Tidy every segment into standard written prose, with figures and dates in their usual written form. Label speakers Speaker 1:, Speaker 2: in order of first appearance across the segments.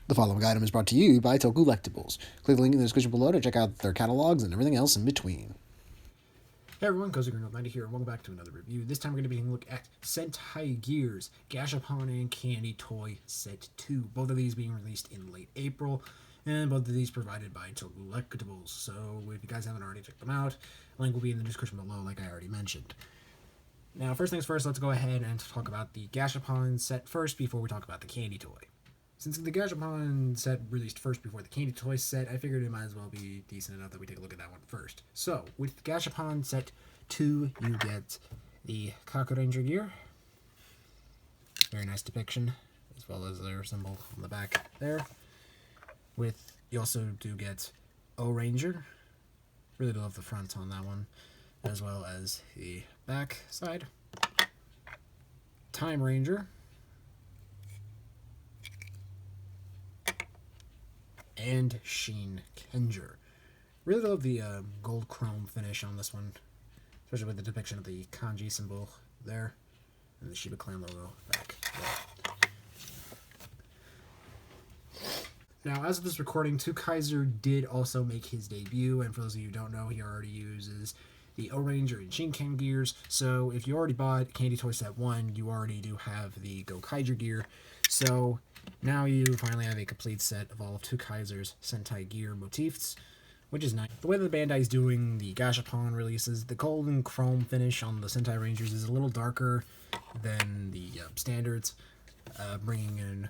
Speaker 1: The following item is brought to you by Tokullectibles. Click the link in the description below to check out their catalogs and everything else in between.
Speaker 2: Hey everyone, Cozy Green 90 here, and welcome back to another review. This time we're going to be taking a look at Sentai Gears, Gashapon and Candy Toy Set 2. Both of these being released in late April, and both of these provided by Tokullectibles. So if you guys haven't already checked them out, link will be in the description below like I already mentioned. Now first things first, let's go ahead and talk about the Gashapon set first before we talk about the Candy Toy. Since the Gashapon set released first before the Candy Toy set, I figured it might as well be decent enough that we take a look at that one first. So, with Gashapon set 2, you get the Kakuranger gear. Very nice depiction, as well as their symbol on the back there. You also do get O-Ranger. Really love the front on that one, as well as the back side. Time Ranger. And Sheen Kenger. Really love the gold chrome finish on this one, especially with the depiction of the kanji symbol there, and the Shiba Clan logo back there. Now, as of this recording, Kaiser did also make his debut, and for those of you who don't know, he already uses the O-Ranger and Shinken gears, so if you already bought Candy Toy Set 1, you already do have the Gokaiger gear, so now you finally have a complete set of all of Kaiser's Sentai gear motifs, which is nice. The way that Bandai's doing the Gashapon releases, the golden chrome finish on the Sentai Rangers is a little darker than the standards, bringing in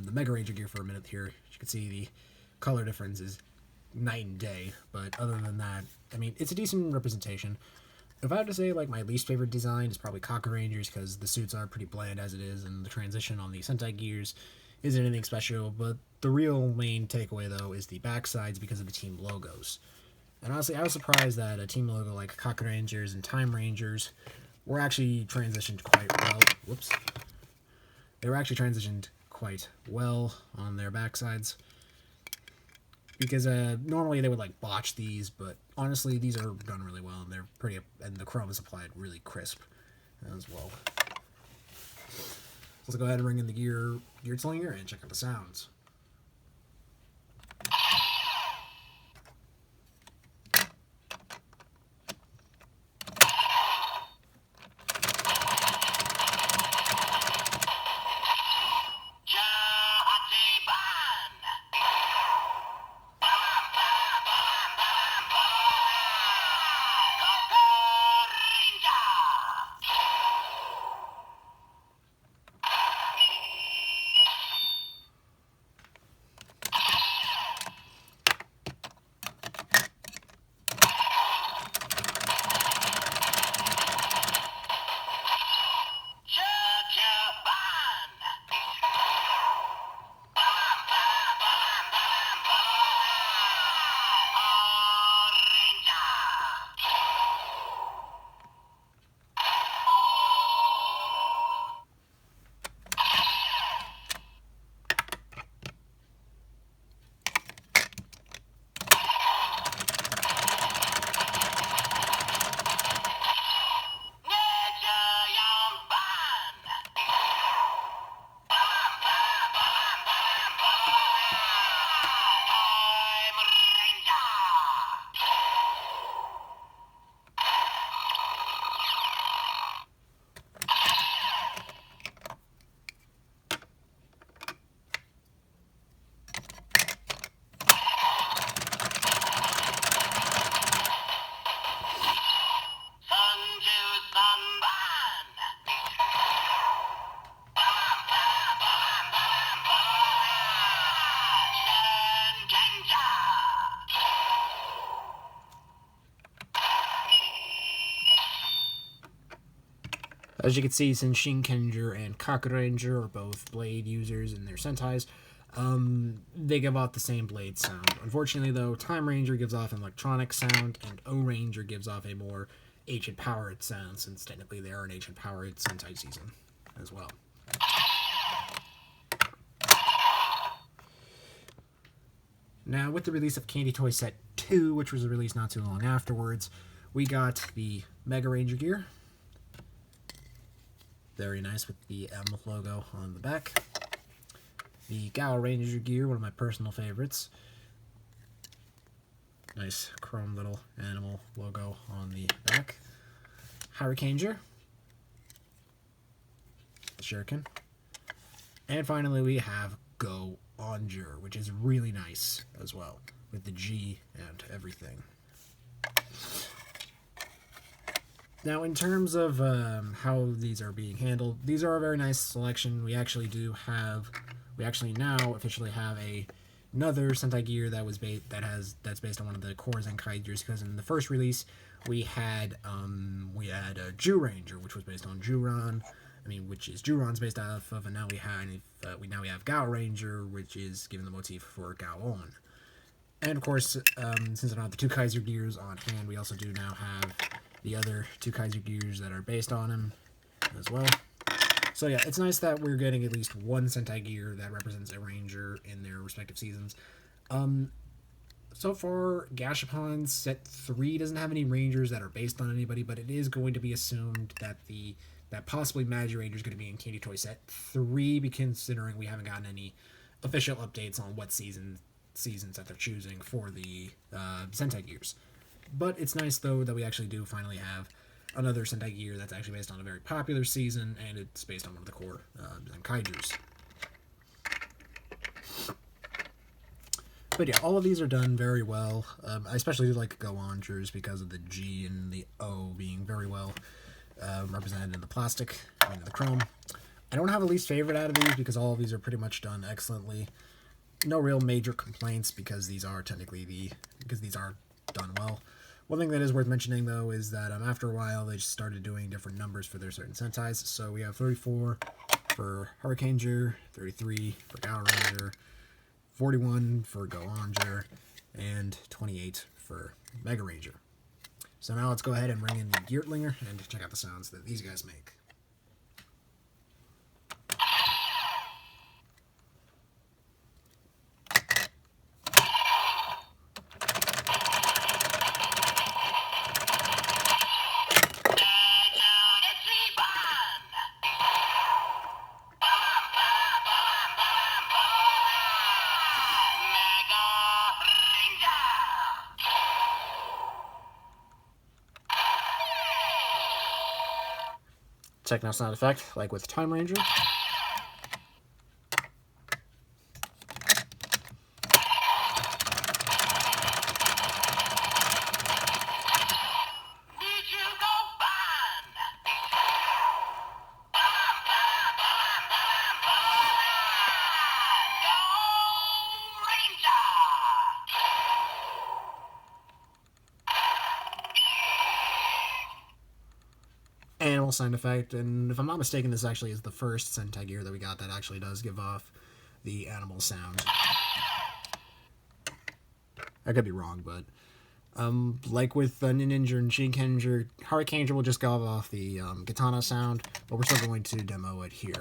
Speaker 2: the Mega Ranger gear for a minute here. As you can see, the color difference is night and day, but other than that, I mean, it's a decent representation. If I had to say, like, my least favorite design is probably Kakurangers, because the suits are pretty bland as it is, and the transition on the Sentai gears isn't anything special, but the real main takeaway, though, is the backsides because of the team logos. And honestly, I was surprised that a team logo like Kakurangers and Time Rangers were actually transitioned quite well. Whoops. They were actually transitioned quite well on their backsides, because normally they would like botch these, but honestly these are done really well, and they're pretty, and the chrome is applied really crisp as well. So let's go ahead and bring in the gear slinger and check out the sounds. As you can see, since Shinkenger and Kakuranger are both blade users in their Sentais, they give off the same blade sound. Unfortunately, though, Time Ranger gives off an electronic sound, and O-Ranger gives off a more ancient-powered sound, since technically they are an ancient-powered Sentai season as well. Now, with the release of Candy Toy Set 2, which was released not too long afterwards, we got the Mega Ranger gear. Very nice with the M logo on the back. the Gal Ranger gear, one of my personal favorites. Nice chrome little animal logo on the back. Hurricaneger. Shuriken. And finally we have Go Onger, which is really nice as well, with the G and everything. Now, in terms of how these are being handled, these are a very nice selection. We actually now officially have another Sentai gear that's based on one of the core Zenkai gears, because in the first release we had a Ju Ranger, which was based on Juron. Which is Juron's based off of, and now we have Gao Ranger, which is given the motif for Gao-On. And of course, since I don't have the two Kaiser gears on hand, we also do now have the other two Kaiser gears that are based on him as well. So yeah, it's nice that we're getting at least one Sentai gear that represents a Ranger in their respective seasons. So far, Gashapon Set 3 doesn't have any Rangers that are based on anybody, but it is going to be assumed that possibly Magi Ranger is going to be in Candy Toy Set 3, considering we haven't gotten any official updates on what seasons that they're choosing for the Sentai gears. But it's nice, though, that we actually do finally have another Sentai gear that's actually based on a very popular season, and it's based on one of the core Zenkaijers. But yeah, all of these are done very well. I especially like Go Ongers because of the G and the O being very well represented in the plastic and the chrome. I don't have a least favorite out of these because all of these are pretty much done excellently. No real major complaints because these are done well. One thing that is worth mentioning, though, is that after a while they just started doing different numbers for their certain Sentais. So we have 34 for Hurricaneger, 33 for Gao Ranger, 41 for Go Onger, and 28 for Mega Ranger. So now let's go ahead and bring in the Geertlinger and check out the sounds that these guys make. Techno sound effect, like with Time Ranger. Animal sound effect, and if I'm not mistaken, this actually is the first Sentai gear that we got that actually does give off the animal sound. I could be wrong, but like with Ninja and Shinkenger, Hurricaneger will just go off the katana sound, but we're still going to demo it here.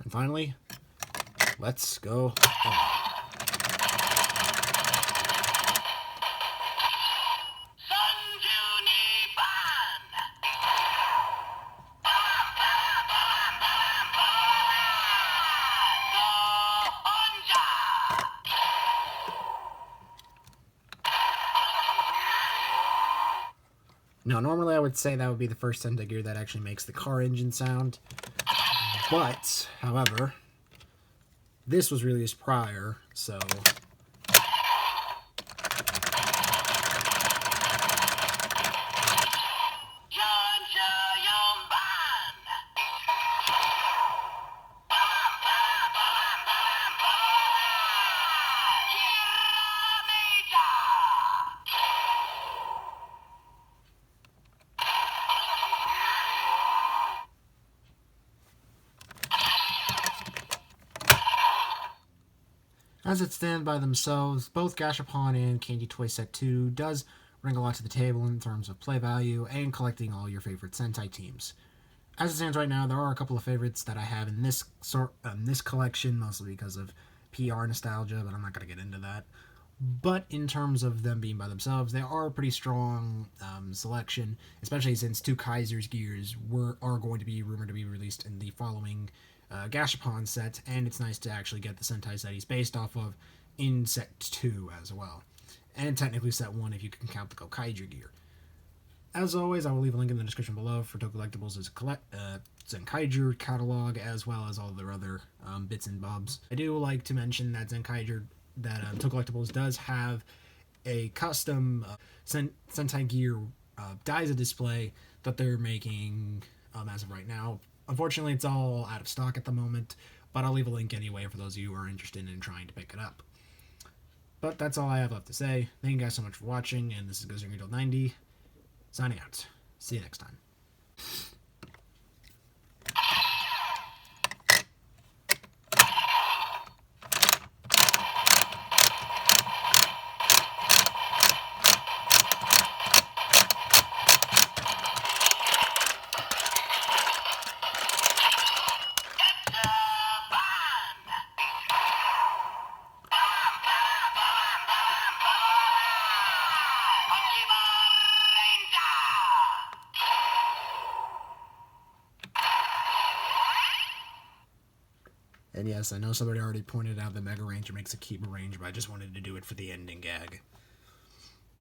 Speaker 2: And finally, let's go on. Now, normally I would say that would be the first Sentai gear that actually makes the car engine sound. But, however, this was released prior, so... As it stands by themselves, both Gashapon and Candy Toy Set 2 does bring a lot to the table in terms of play value and collecting all your favorite Sentai teams. As it stands right now, there are a couple of favorites that I have in this collection, mostly because of PR nostalgia, but I'm not going to get into that. But in terms of them being by themselves, they are a pretty strong selection, especially since two Kaiser's gears are going to be rumored to be released in the following Gashapon set, and it's nice to actually get the Sentai set he's based off of in set 2 as well. And technically set 1 if you can count the Gokaiger gear. As always, I will leave a link in the description below for Tokullectibles' Zenkaiger catalog, as well as all their other bits and bobs. I do like to mention that Tokullectibles does have a custom Sentai gear Daiza display that they're making as of right now. Unfortunately, it's all out of stock at the moment, but I'll leave a link anyway for those of you who are interested in trying to pick it up. But that's all I have left to say. Thank you guys so much for watching, and this is GoZerGator90, signing out. See you next time. And yes, I know somebody already pointed out that Mega Ranger makes a Keeper Ranger, but I just wanted to do it for the ending gag.